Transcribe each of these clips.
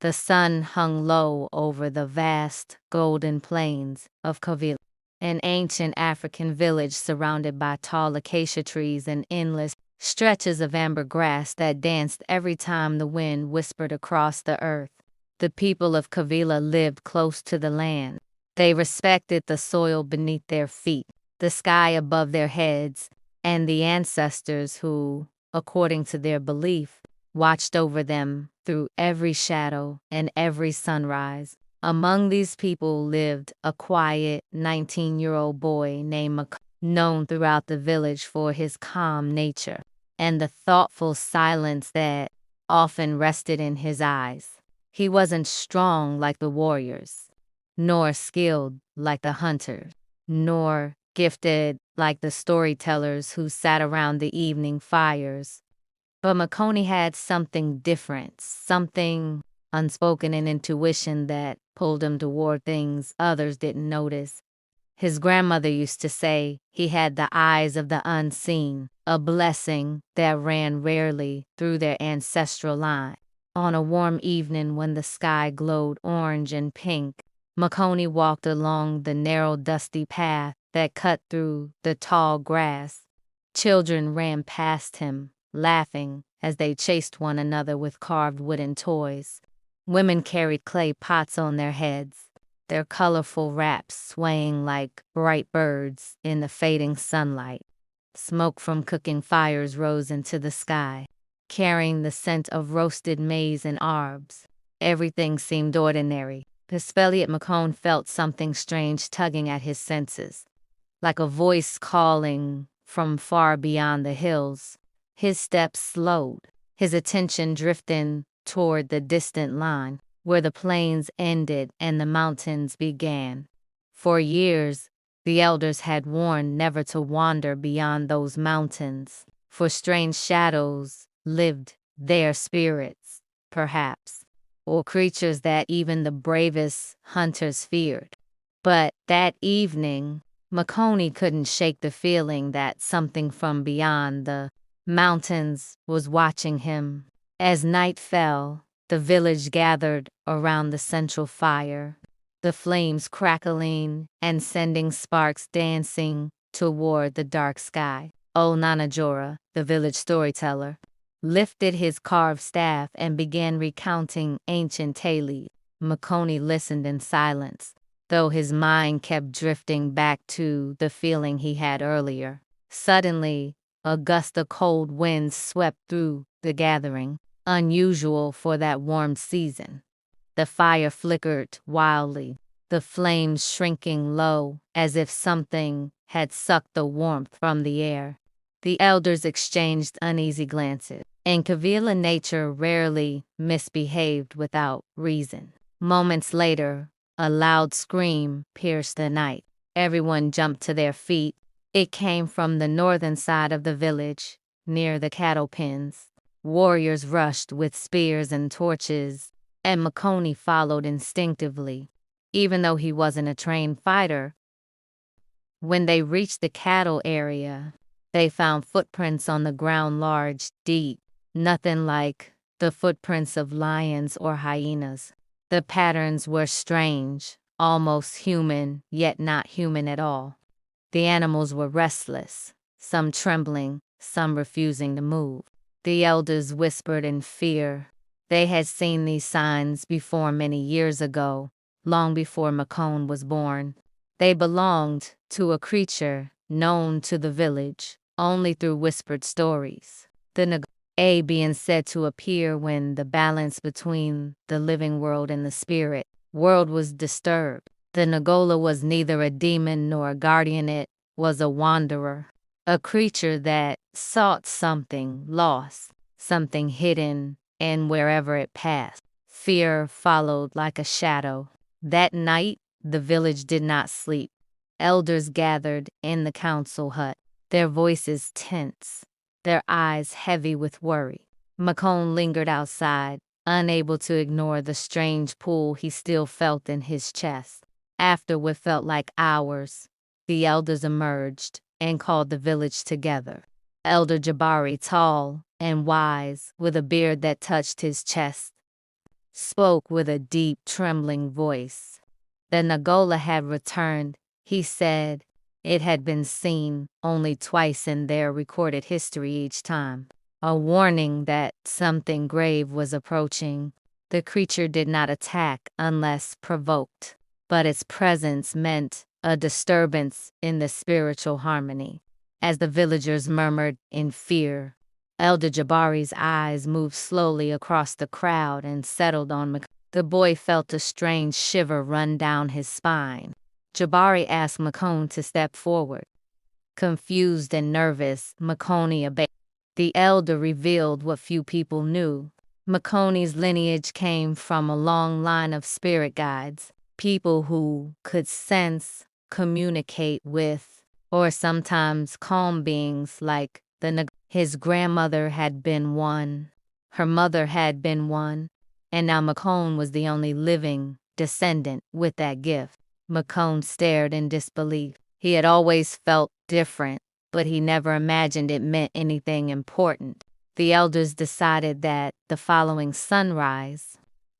The sun hung low over the vast, golden plains of Kavila, an ancient African village surrounded by tall acacia trees and endless stretches of amber grass that danced every time the wind whispered across the earth. The people of Kavila lived close to the land. They respected the soil beneath their feet, the sky above their heads, and the ancestors who, according to their belief, watched over them through every shadow and every sunrise. Among these people lived a quiet 19-year-old boy named Makoni, known throughout the village for his calm nature and the thoughtful silence that often rested in his eyes. He wasn't strong like the warriors, nor skilled like the hunters, nor gifted like the storytellers who sat around the evening fires. But Makoni had something different, something unspoken in intuition that pulled him toward things others didn't notice. His grandmother used to say he had the eyes of the unseen, a blessing that ran rarely through their ancestral line. On a warm evening when the sky glowed orange and pink, Makoni walked along the narrow dusty path that cut through the tall grass. Children ran past him, laughing as they chased one another with carved wooden toys. Women carried clay pots on their heads, their colorful wraps swaying like bright birds in the fading sunlight. Smoke from cooking fires rose into the sky, carrying the scent of roasted maize and herbs. Everything seemed ordinary. Especially Makoni felt something strange tugging at his senses, like a voice calling from far beyond the hills. His steps slowed, his attention drifting toward the distant line, where the plains ended and the mountains began. For years, the elders had warned never to wander beyond those mountains, for strange shadows lived there, spirits, perhaps, or creatures that even the bravest hunters feared. But that evening, Makoni couldn't shake the feeling that something from beyond the mountains was watching him. As night fell, the village gathered around the central fire, the flames crackling and sending sparks dancing toward the dark sky. Old Nanajora, the village storyteller, lifted his carved staff and began recounting ancient tales. Makoni listened in silence, though his mind kept drifting back to the feeling he had earlier. Suddenly, a gust of cold winds swept through the gathering, unusual for that warm season. The fire flickered wildly, the flames shrinking low as if something had sucked the warmth from the air. The elders exchanged uneasy glances. In Kavila, nature rarely misbehaved without reason. Moments later, a loud scream pierced the night. Everyone jumped to their feet. It came from the northern side of the village, near the cattle pens. Warriors rushed with spears and torches, and Makoni followed instinctively, even though he wasn't a trained fighter. When they reached the cattle area, they found footprints on the ground, large, deep, nothing like the footprints of lions or hyenas. The patterns were strange, almost human, yet not human at all. The animals were restless, some trembling, some refusing to move. The elders whispered in fear. They had seen these signs before many years ago, long before Makoni was born. They belonged to a creature known to the village only through whispered stories. The being said to appear when the balance between the living world and the spirit world was disturbed. The Nagola was neither a demon nor a guardian. It was a wanderer, a creature that sought something lost, something hidden, and wherever it passed, fear followed like a shadow. That night, the village did not sleep. Elders gathered in the council hut, their voices tense, their eyes heavy with worry. Makoni lingered outside, unable to ignore the strange pull he still felt in his chest. After what felt like hours, the elders emerged and called the village together. Elder Jabari, tall and wise, with a beard that touched his chest, spoke with a deep, trembling voice. The Nagola had returned, he said. It had been seen only twice in their recorded history each time. A warning that something grave was approaching. The creature did not attack unless provoked, but its presence meant a disturbance in the spiritual harmony. As the villagers murmured in fear, Elder Jabari's eyes moved slowly across the crowd and settled on Makoni. The boy felt a strange shiver run down his spine. Jabari asked Makoni to step forward. Confused and nervous, Makoni obeyed. The elder revealed what few people knew. Makoni's lineage came from a long line of spirit guides, people who could sense, communicate with, or sometimes calm beings like his grandmother had been one, her mother had been one, and now Makoni was the only living descendant with that gift. Makoni stared in disbelief. He had always felt different, but he never imagined it meant anything important. The elders decided that the following sunrise,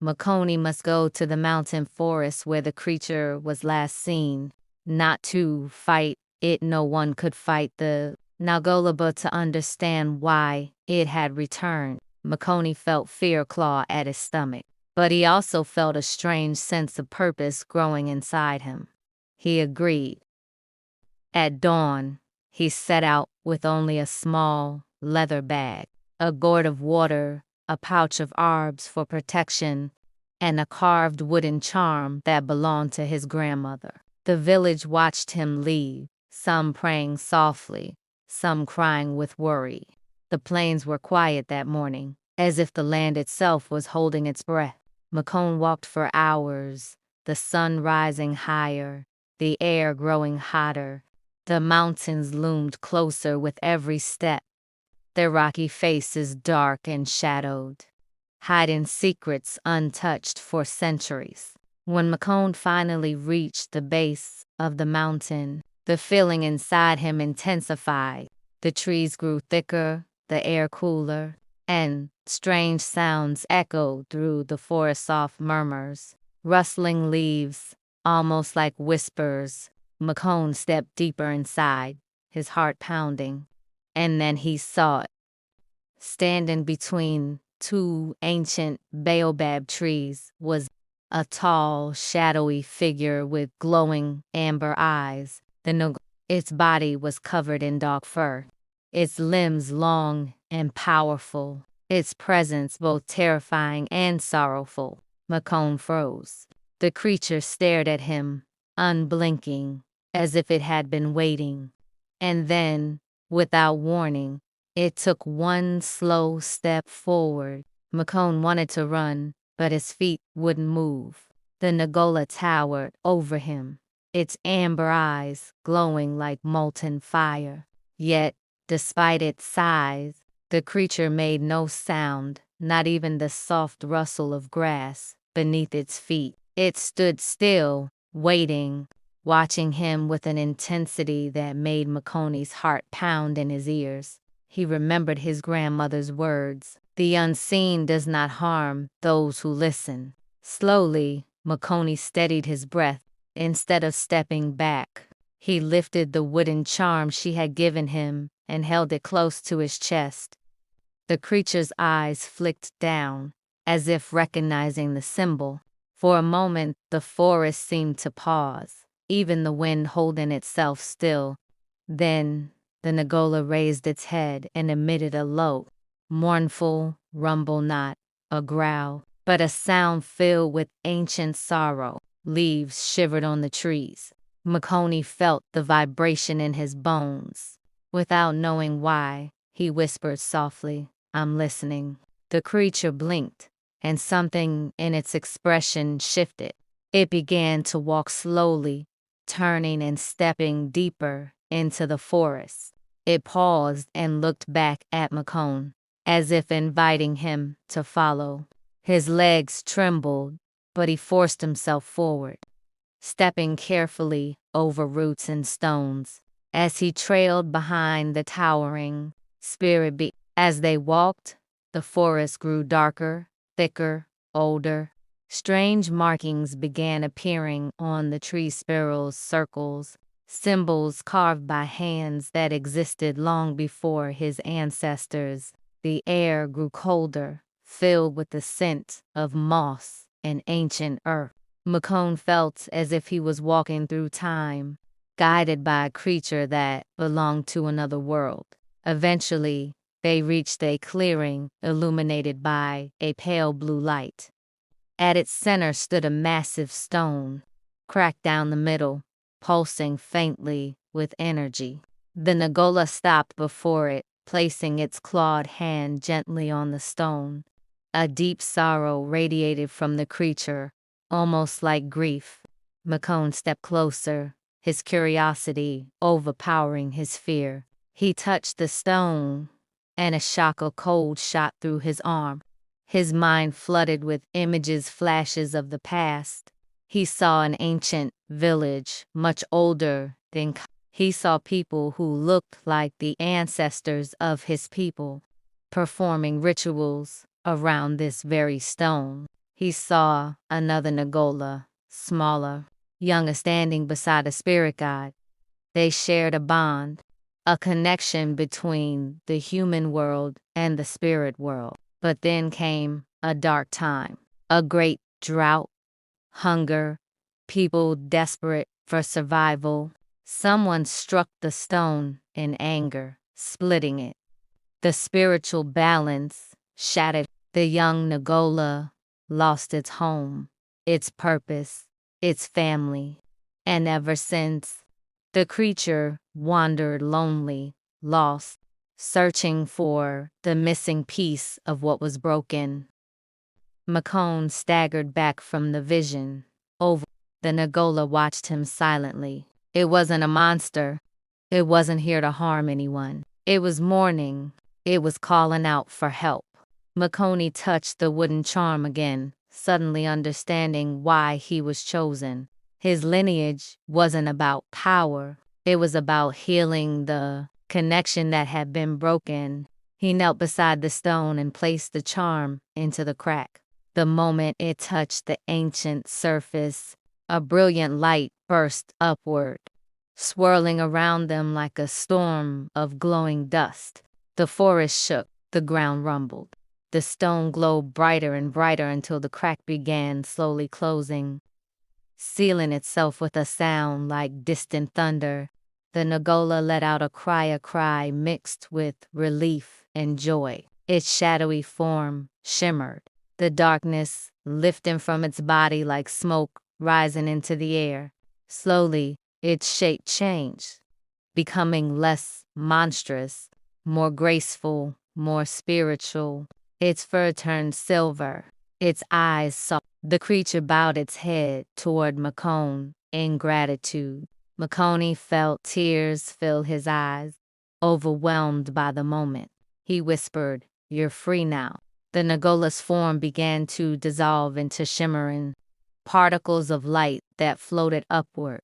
Makoni must go to the mountain forest where the creature was last seen, not to fight it. No one could fight the Nagola but to understand why it had returned. Makoni felt fear claw at his stomach, but he also felt a strange sense of purpose growing inside him. He agreed. At dawn, he set out with only a small leather bag, a gourd of water, a pouch of herbs for protection, and a carved wooden charm that belonged to his grandmother. The village watched him leave, some praying softly, some crying with worry. The plains were quiet that morning, as if the land itself was holding its breath. Makoni walked for hours, the sun rising higher, the air growing hotter. The mountains loomed closer with every step, their rocky faces dark and shadowed, hiding secrets untouched for centuries. When Makoni finally reached the base of the mountain, the feeling inside him intensified. The trees grew thicker, the air cooler, and strange sounds echoed through the forest, soft murmurs, rustling leaves, almost like whispers. Makoni stepped deeper inside, his heart pounding, and then he saw it. Standing between two ancient baobab trees was a tall, shadowy figure with glowing amber eyes. Its body was covered in dark fur, its limbs long and powerful, its presence both terrifying and sorrowful. Makoni froze. The creature stared at him, unblinking, as if it had been waiting. And then, without warning, it took one slow step forward. Makoni wanted to run, but his feet wouldn't move. The Nagola towered over him, its amber eyes glowing like molten fire. Yet, despite its size, the creature made no sound, not even the soft rustle of grass beneath its feet. It stood still, waiting, watching him with an intensity that made Makoni's heart pound in his ears. He remembered his grandmother's words, "The unseen does not harm those who listen." Slowly, Makoni steadied his breath. Instead of stepping back, he lifted the wooden charm she had given him and held it close to his chest. The creature's eyes flicked down, as if recognizing the symbol. For a moment, the forest seemed to pause, even the wind holding itself still. Then, the Nagola raised its head and emitted a low, mournful rumble, not a growl, but a sound filled with ancient sorrow. Leaves shivered on the trees. Makoni felt the vibration in his bones. Without knowing why, he whispered softly, "I'm listening." The creature blinked, and something in its expression shifted. It began to walk slowly, turning and stepping deeper into the forest. It paused and looked back at Makoni, as if inviting him to follow. His legs trembled, but he forced himself forward, stepping carefully over roots and stones. As he trailed behind the towering spirit being. As they walked, the forest grew darker, thicker, older. Strange markings began appearing on the tree spirals' circles, symbols carved by hands that existed long before his ancestors. The air grew colder, filled with the scent of moss and ancient earth. Makoni felt as if he was walking through time, guided by a creature that belonged to another world. Eventually, they reached a clearing illuminated by a pale blue light. At its center stood a massive stone, cracked down the middle, pulsing faintly with energy. The Nagola stopped before it, placing its clawed hand gently on the stone. A deep sorrow radiated from the creature, almost like grief. Makoni stepped closer, his curiosity overpowering his fear. He touched the stone, and a shock of cold shot through his arm. His mind flooded with images, flashes of the past. He saw an ancient village, much older than he saw people who looked like the ancestors of his people, performing rituals around this very stone. He saw another Nagola, smaller, younger, standing beside a spirit guide. They shared a bond, a connection between the human world and the spirit world. But then came a dark time, a great drought, hunger, people desperate for survival. Someone struck the stone in anger, splitting it. The spiritual balance shattered. The young Nagola lost its home, its purpose, its family. And ever since, the creature wandered lonely, lost, searching for the missing piece of what was broken. Makoni staggered back from the vision. Over. The Nagola watched him silently. It wasn't a monster. It wasn't here to harm anyone. It was mourning. It was calling out for help. Makoni touched the wooden charm again, suddenly understanding why he was chosen. His lineage wasn't about power. It was about healing the connection that had been broken. He knelt beside the stone and placed the charm into the crack. The moment it touched the ancient surface, a brilliant light burst upward, swirling around them like a storm of glowing dust. The forest shook, the ground rumbled. The stone glowed brighter and brighter until the crack began slowly closing, sealing itself with a sound like distant thunder. The Nagola let out a cry mixed with relief and joy. Its shadowy form shimmered, the darkness lifting from its body like smoke rising into the air. Slowly, its shape changed, becoming less monstrous, more graceful, more spiritual. Its fur turned silver, its eyes saw. The creature bowed its head toward Makoni in gratitude. Makoni felt tears fill his eyes, overwhelmed by the moment. He whispered, "You're free now." The Nagola's form began to dissolve into shimmering particles of light that floated upward,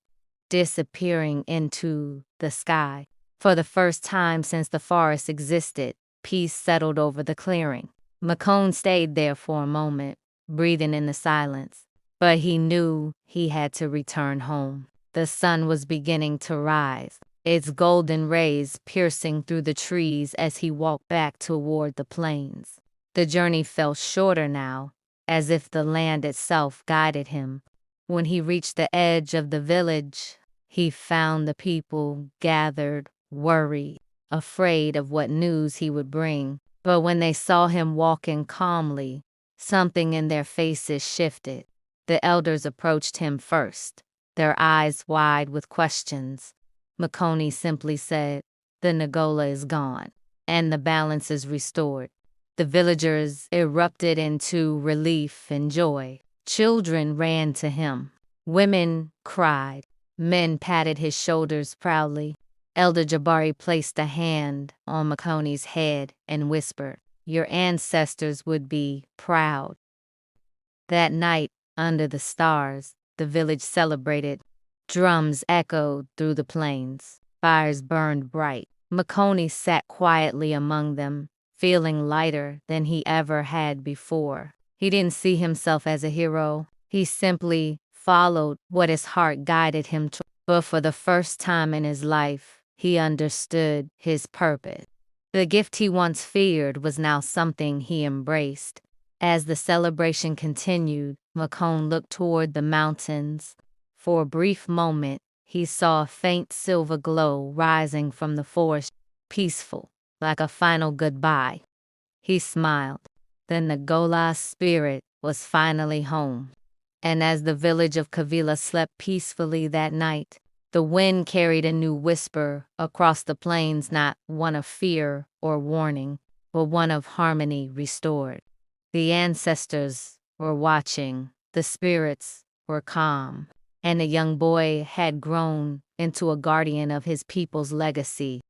disappearing into the sky. For the first time since the forest existed, peace settled over the clearing. Makoni stayed there for a moment, breathing in the silence, but he knew he had to return home. The sun was beginning to rise, its golden rays piercing through the trees as he walked back toward the plains. The journey felt shorter now, as if the land itself guided him. When he reached the edge of the village, he found the people gathered, worried, afraid of what news he would bring. But when they saw him walking calmly, something in their faces shifted. The elders approached him first, their eyes wide with questions. Makoni simply said, "The Nagola is gone, and the balance is restored." The villagers erupted into relief and joy. Children ran to him. Women cried. Men patted his shoulders proudly. Elder Jabari placed a hand on Makoni's head and whispered, "Your ancestors would be proud." That night, under the stars, the village celebrated. Drums echoed through the plains. Fires burned bright. Makoni sat quietly among them, feeling lighter than he ever had before. He didn't see himself as a hero. He simply followed what his heart guided him to. But for the first time in his life, he understood his purpose. The gift he once feared was now something he embraced. As the celebration continued, Makoni looked toward the mountains. For a brief moment, he saw a faint silver glow rising from the forest, peaceful, like a final goodbye. He smiled. Then the Gola spirit was finally home. And as the village of Kavila slept peacefully that night, the wind carried a new whisper across the plains, not one of fear or warning, but one of harmony restored. The ancestors were watching, the spirits were calm, and the young boy had grown into a guardian of his people's legacy.